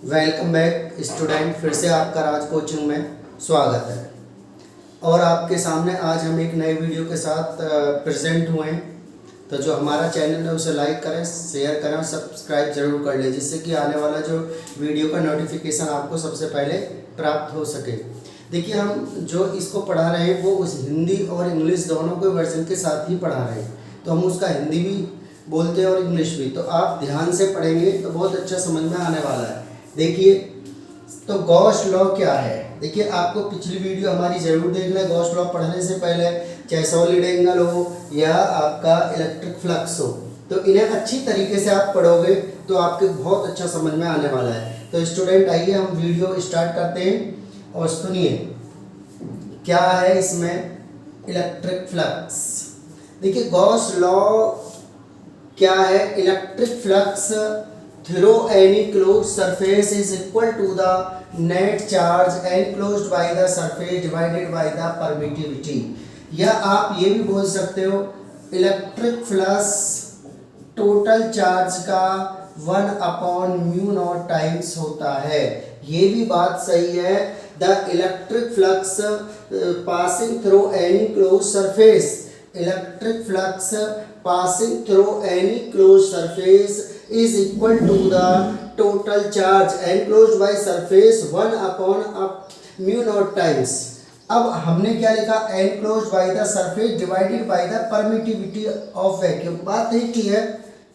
Welcome back student, फिर से आपका राज कोचिंग में स्वागत है। और आपके सामने आज हम एक नए वीडियो के साथ प्रेजेंट हुए हैं। तो जो हमारा चैनल है उसे लाइक करें, शेयर करें और सब्सक्राइब जरूर कर लें, जिससे कि आने वाला जो वीडियो का नोटिफिकेशन आपको सबसे पहले प्राप्त हो सके। देखिए, हम जो इसको पढ़ा रहे हैं वो उस हिंदी और इंग्लिश दोनों के वर्जन के साथ ही पढ़ा रहे हैं। तो हम उसका हिंदी भी बोलते हैं और इंग्लिश भी। तो आप ध्यान से पढ़ेंगे तो बहुत अच्छा समझ में आने वाला है। देखिए, तो गॉस लॉ क्या है। देखिए, आपको पिछली वीडियो हमारी ज़रूर देखना है। गॉस लॉ पढ़ने से पहले चाहे सॉलिड एंगल हो या आपका इलेक्ट्रिक फ्लक्स हो, तो इन्हें अच्छी तरीके से आप पढ़ोगे तो आपके बहुत अच्छा समझ में आने वाला है। तो स्टूडेंट, आइए हम वीडियो स्टार्ट करते हैं और सुनिए क्या है इसमें इलेक्ट्रिक फ्लक्स। देखिए, गॉस लॉ क्या है। Electric flux through any closed surface is equal to the net charge enclosed by the surface divided by the permittivity। या आप ये भी बोल सकते हो इलेक्ट्रिक फ्लक्स टोटल चार्ज का 1/μ0 टाइम्स होता है। ये भी बात सही है। The electric flux passing through any close surface, electric flux passing through any closed surface is equal to the total charge enclosed by surface 1/μ0 times। अब हमने क्या लिखा, enclosed by the surface divided by the permittivity of vacuum। बात एक ही है,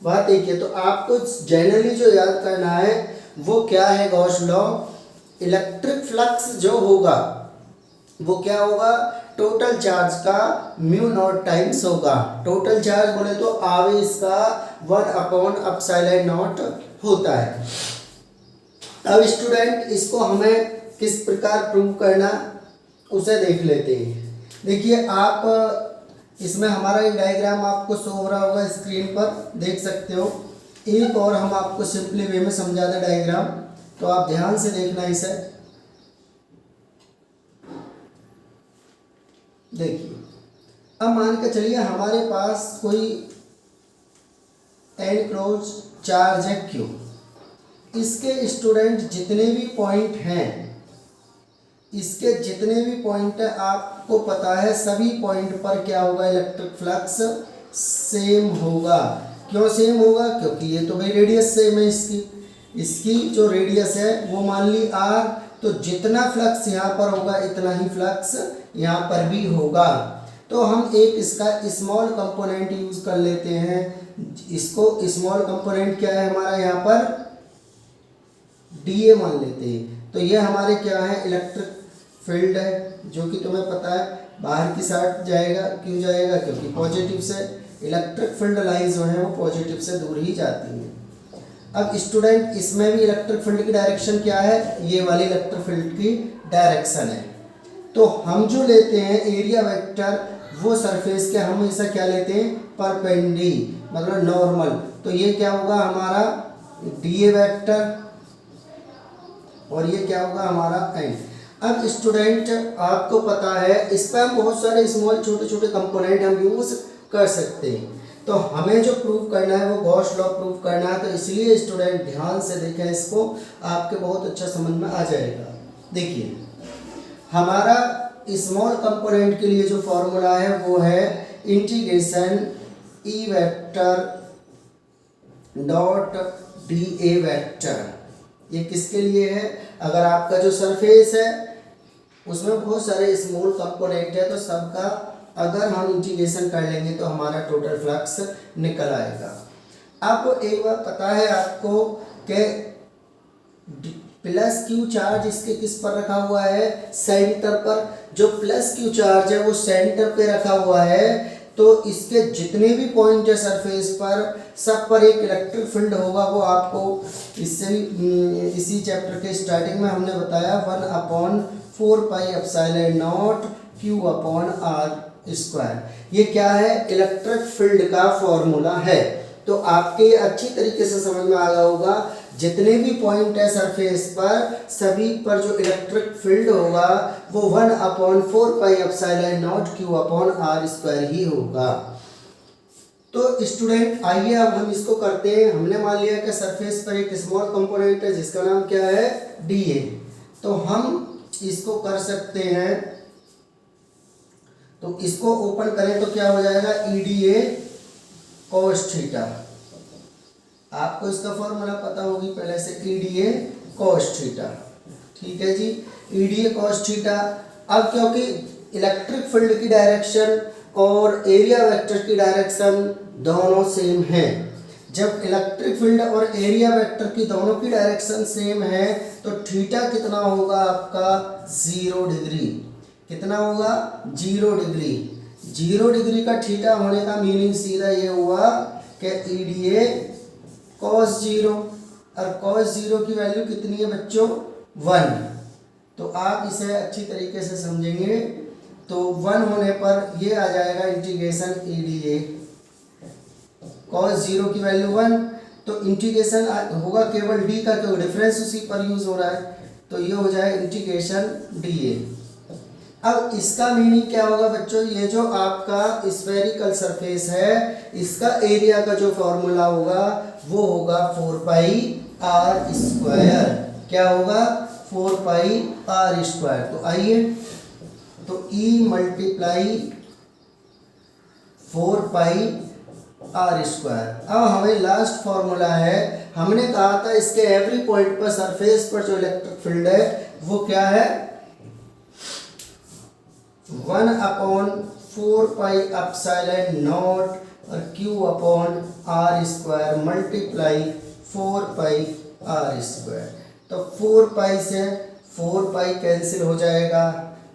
बात एक है। तो आपको जनरली जो याद करना है वो क्या है, गॉस लॉ। इलेक्ट्रिक फ्लक्स जो होगा वो क्या होगा, टोटल चार्ज का μ0 टाइम्स होगा। टोटल चार्ज बोले तो आवेश का 1/ε0 होता है। अब स्टूडेंट, इसको हमें किस प्रकार प्रूव करना उसे देख लेते हैं। देखिए, आप इसमें हमारा ये डायग्राम आपको शो हो रहा होगा स्क्रीन पर, देख सकते हो। एक और हम आपको सिंपली वे में समझा दें डायग्राम, तो आप ध्यान से देखना इसे। देखिए, अब मान के चलिए हमारे पास कोई एनक्लोज चार्ज है Q। इसके स्टूडेंट जितने भी पॉइंट हैं, इसके जितने भी पॉइंट है आपको पता है सभी पॉइंट पर क्या होगा, इलेक्ट्रिक फ्लक्स सेम होगा। क्यों सेम होगा, क्योंकि ये तो भाई रेडियस सेम है इसकी जो रेडियस है वो मान ली r। तो जितना फ्लक्स यहाँ पर होगा इतना ही फ्लक्स यहाँ पर भी होगा। तो हम एक इसका स्मॉल कंपोनेंट यूज कर लेते हैं। इसको स्मॉल कंपोनेंट क्या है हमारा, यहाँ पर dA मान लेते हैं। तो ये हमारे क्या है, इलेक्ट्रिक फील्ड है, जो कि तुम्हें पता है बाहर की साइड जाएगा। क्यों जाएगा, क्योंकि पॉजिटिव से इलेक्ट्रिक फील्ड लाइन जो है वो पॉजिटिव से दूर ही जाती है। अब स्टूडेंट, इसमें भी इलेक्ट्रिक फील्ड की डायरेक्शन क्या है, ये वाली इलेक्ट्रिक फील्ड की डायरेक्शन है। तो हम जो लेते हैं एरिया वेक्टर, वो सरफेस के हम हमेशा क्या लेते हैं, परपेंडी, मतलब नॉर्मल। तो ये क्या होगा हमारा डीए वेक्टर और ये क्या होगा हमारा एन। अब स्टूडेंट, आपको पता है इस पर हम बहुत सारे स्मॉल छोटे छोटे कंपोनेंट हम यूज कर सकते हैं। तो हमें जो प्रूव करना है वो गॉस लॉ प्रूव करना है। तो इसलिए स्टूडेंट ध्यान से देखें इसको, आपके बहुत अच्छा समझ में आ जाएगा। देखिए, हमारा स्मॉल कंपोनेंट के लिए जो फॉर्मूला है वो है integration E vector dot D A vector. ये किसके लिए है, अगर आपका जो सरफेस है उसमें बहुत सारे स्मॉल कंपोनेंट है, तो सबका अगर हम इंटीग्रेशन कर लेंगे तो हमारा टोटल फ्लक्स निकल आएगा। अब एक बार पता है आपको कि प्लस क्यू चार्ज इसके किस पर रखा हुआ है, सेंटर पर। जो प्लस क्यू चार्ज है वो सेंटर पे रखा हुआ है। तो इसके जितने भी पॉइंट है सरफेस पर, सब पर एक इलेक्ट्रिक फील्ड होगा। वो आपको इसी चैप्टर के स्टार्टिंग में हमने बताया 1/4πε0 Q/r²। ये क्या है, इलेक्ट्रिक फील्ड का फॉर्मूला है। तो आपके अच्छी तरीके से समझ में आ गया होगा, जितने भी पॉइंट है सरफेस पर सभी पर जो इलेक्ट्रिक फील्ड होगा वो 1/4πε0 Q/r² ही होगा। तो स्टूडेंट आइए अब हम इसको करते हैं। हमने मान लिया कि सरफेस पर एक स्मॉल कंपोनेंट है जिसका नाम क्या है, डी ए। तो हम इसको कर सकते हैं, तो इसको ओपन करें तो क्या हो जाएगा, E D A cos theta. आपको इसका फॉर्मूला पता होगी पहले से, E D A cos theta. ठीक है जी, E D A cos theta. अब क्योंकि इलेक्ट्रिक फील्ड की डायरेक्शन और एरिया वेक्टर की डायरेक्शन दोनों सेम है, जब इलेक्ट्रिक फील्ड और एरिया वेक्टर की दोनों की डायरेक्शन सेम है तो थीटा कितना होगा आपका, 0 डिग्री। कितना होगा, 0 डिग्री। 0 डिग्री का थीटा होने का मीनिंग सीधा ये हुआ कि ई डी ए कॉस 0, और कॉस 0 की वैल्यू कितनी है बच्चों, 1। तो आप इसे अच्छी तरीके से समझेंगे तो 1 होने पर ये आ जाएगा integration E D A cos 0 की वैल्यू 1। तो इंटीग्रेशन होगा केवल डी का, क्योंकि डिफरेंस उसी पर यूज हो रहा है, तो ये हो जाए इंटीग्रेशन डी ए। अब इसका मीनिंग क्या होगा बच्चों, ये जो आपका स्फेरिकल सरफेस है इसका एरिया का जो फॉर्मूला होगा वो होगा 4 पाई आर स्क्वायर। क्या होगा, 4 पाई आर स्क्वायर। तो आइए, तो E multiply 4 pi R square. अब हमें लास्ट फॉर्मूला है, हमने कहा था इसके एवरी पॉइंट पर सरफेस पर जो इलेक्ट्रिक फील्ड है वो क्या है, 1/4 पाई एप्सिलॉन नॉट और Q upon R square multiply 4 pi R square. तो 4 पाई से 4 पाई कैंसिल हो जाएगा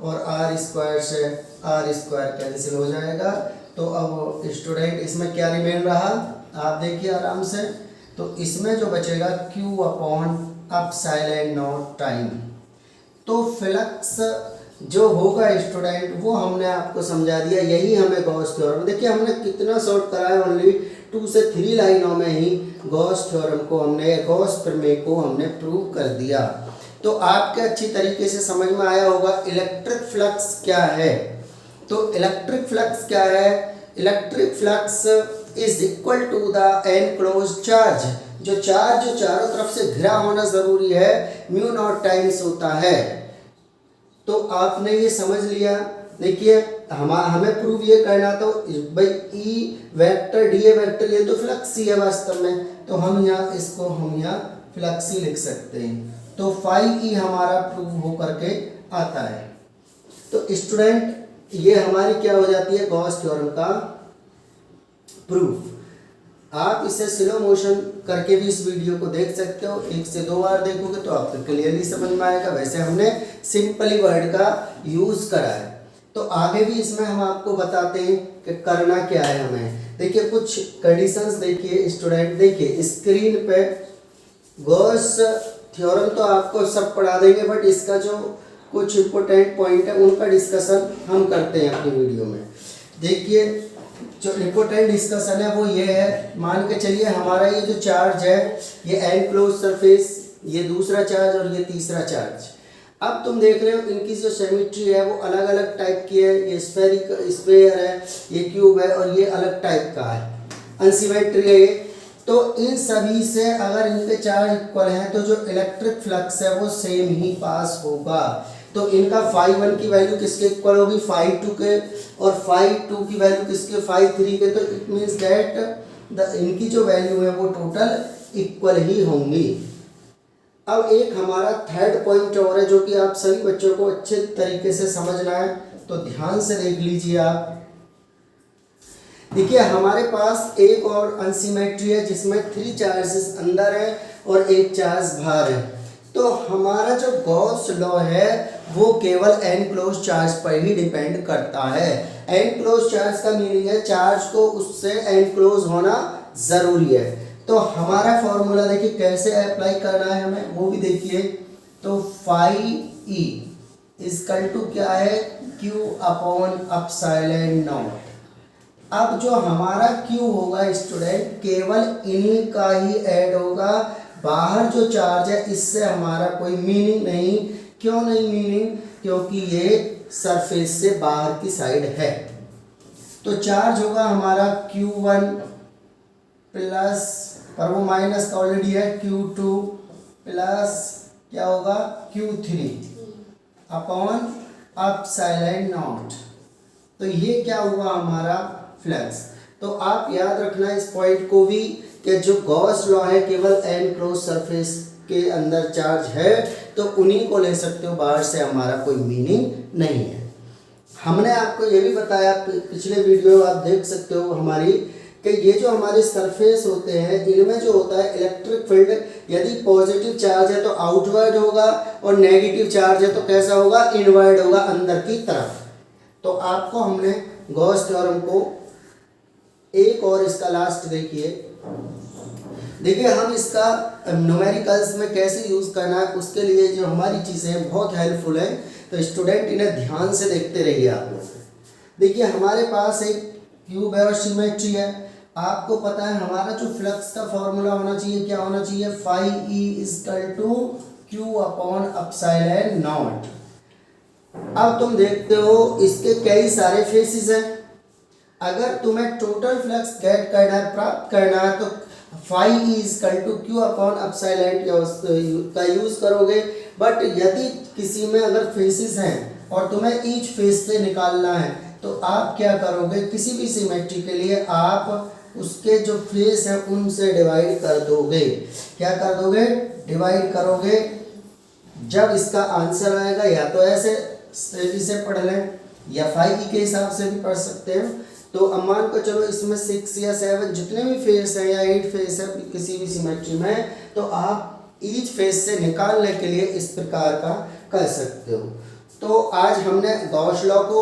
और आर स्क्वायर से आर स्क्वायर कैंसिल हो जाएगा। तो अब स्टूडेंट इसमें क्या रिमेन रहा, आप देखिए आराम से। तो इसमें जो बचेगा Q upon epsilon not time. तो फ्लक्स जो होगा स्टूडेंट वो हमने आपको समझा दिया, यही हमें गॉस थ्योरम। देखिए हमने कितना शॉर्ट कराया, ओनली 2 से 3 लाइनों में ही गॉस थ्योरम को हमने, गॉस प्रमेय को हमने प्रूव कर दिया। तो आपके अच्छी तरीके से समझ में आया होगा इलेक्ट्रिक फ्लक्स क्या है। तो इलेक्ट्रिक फ्लक्स क्या है, electric flux is equal to the enclose charge. जो चार्ज जो चारों तरफ से घिरा होना जरूरी है, म्यू नॉट टाइम्स होता है। तो आपने ये समझ लिया। देखिए हमें प्रूव ये करना, तो भाई E vector D A vector ये तो फ्लक्स ही है वास्तव में, तो हम यहाँ इसको हम यहाँ फ्लक्स ही लिख सकते हैं। तो फाई ई हमारा प्रूव हो करके आता है। तो स्टूडेंट ये हमारी क्या हो जाती है, गॉस थ्योरम का प्रूफ। आप इसे स्लो मोशन करके भी इस वीडियो को देख सकते हो, 1 से 2 बार देखोगे तो आपको क्लियरली समझ में आएगा। वैसे हमने सिंपली वर्ड का यूज करा है, तो आगे भी इसमें हम आपको बताते हैं कि करना क्या है हमें। देखिए कुछ कंडीशंस देखिए स्टूडेंट, देखिए स्क्रीन पे गॉस थ्योरम तो आपको सब पढ़ा देंगे, बट इसका जो कुछ इंपॉर्टेंट पॉइंट है उनका डिस्कशन हम करते हैं अपनी वीडियो में। देखिए जो इम्पोर्टेंट डिस्कशन है वो ये है, मान के चलिए हमारा ये जो चार्ज है ये एनक्लोज सरफेस, ये दूसरा चार्ज और ये तीसरा चार्ज। अब तुम देख रहे हो इनकी जो सिमेट्री है वो अलग अलग टाइप की है, ये स्फेयर है, ये क्यूब है और ये अलग टाइप का है, अनसिमेट्री है ये। तो इन सभी से अगर इनके चार्ज इक्वल हैं तो जो इलेक्ट्रिक फ्लक्स है वो सेम ही पास होगा। तो इनका फाई 1 की वैल्यू किसके इक्वल होगी, फाई 2 के, और फाई 2 की वैल्यू किसके, फाई 3 के। तो इट मीन्स दैट इनकी जो वैल्यू है वो टोटल इक्वल ही होंगी। अब एक हमारा थर्ड पॉइंट और है जो कि आप सभी बच्चों को अच्छे तरीके से समझना है, तो ध्यान से देख लीजिए आप। देखिए हमारे पास एक और अनसिमेट्री है जिसमें 3 चार्जेस अंदर है और 1 चार्ज बाहर है। तो हमारा जो गॉस लॉ है वो केवल एनक्लोज चार्ज पर ही डिपेंड करता है। एनक्लोज चार्ज का मीनिंग है चार्ज को उससे एनक्लोज होना जरूरी है। तो हमारा फॉर्मूला देखिए कैसे अप्लाई करना है हमें, वो भी देखिए। तो फाई ई इजकल टू क्या है, क्यू अपॉन एप्सिलॉन नॉट। अब जो हमारा क्यू होगा स्टूडेंट केवल इन्हीं का ही ऐड होगा, बाहर जो चार्ज है इससे हमारा कोई मीनिंग नहीं। क्यों नहीं मीनिंग, क्योंकि ये सरफेस से बाहर की साइड है। तो चार्ज होगा हमारा Q1 प्लस, पर वो माइनस का ऑलरेडी है, Q2 प्लस क्या होगा Q3 अपॉन एप्सिलॉन नॉट। तो ये क्या हुआ हमारा फ्लक्स। तो आप याद रखना इस पॉइंट को भी कि जो गॉस लॉ है केवल एन क्रॉस सरफेस के अंदर चार्ज है, तो उन्हीं को ले सकते हो, बाहर से हमारा कोई मीनिंग नहीं है। हमने आपको ये भी बताया पिछले वीडियो आप देख सकते हो हमारी, कि ये जो हमारे सरफेस होते हैं इनमें जो होता है इलेक्ट्रिक फील्ड, यदि पॉजिटिव चार्ज है तो आउटवर्ड होगा और नेगेटिव चार्ज है तो कैसा होगा, इनवर्ड होगा, अंदर की तरफ। तो आपको हमने गॉस थ्योरम को एक और इसका लास्ट देखिए हम इसका न्यूमेरिकल्स में कैसे यूज़ करना है, उसके लिए जो हमारी चीज़ें बहुत हेल्पफुल है, तो स्टूडेंट इन्हें ध्यान से देखते रहिए आप लोग। देखिए हमारे पास एक क्यूब है और सिमेट्री है। आपको पता है हमारा जो फ्लक्स का फॉर्मूला होना चाहिए, क्या होना चाहिए, phi E equal to Q upon epsilon naught. अब तुम देखते हो इसके कई सारे फेसेस हैं। अगर तुम्हें टोटल फ्लक्स गेट करना है, प्राप्त करना है, तो phi E equal to Q upon epsilon का यूज करोगे। बट यदि किसी में अगर फेसेस हैं और तुम्हें ईच फेस से निकालना है, तो आप क्या करोगे, किसी भी सिमेट्री के लिए आप उसके जो फेस हैं उनसे डिवाइड कर दोगे। क्या कर दोगे, डिवाइड करोगे। जब इसका आंसर आएगा या तो ऐसे इसे पढ़ लें या फाई के हिसाब से भी पढ़ सकते हैं। तो अब मान को चलो इसमें 6 या 7 जितने भी फेस हैं या 8 फेस है किसी भी सिमेट्री में, तो आप ईच फेस से निकालने के लिए इस प्रकार का कर सकते हो। तो आज हमने गॉस लॉ को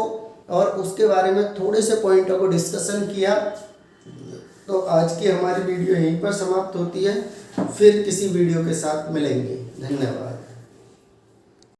और उसके बारे में थोड़े से पॉइंटों को डिस्कशन किया। तो आज की हमारी वीडियो यहीं पर समाप्त होती है, फिर किसी वीडियो के साथ मिलेंगे। धन्यवाद।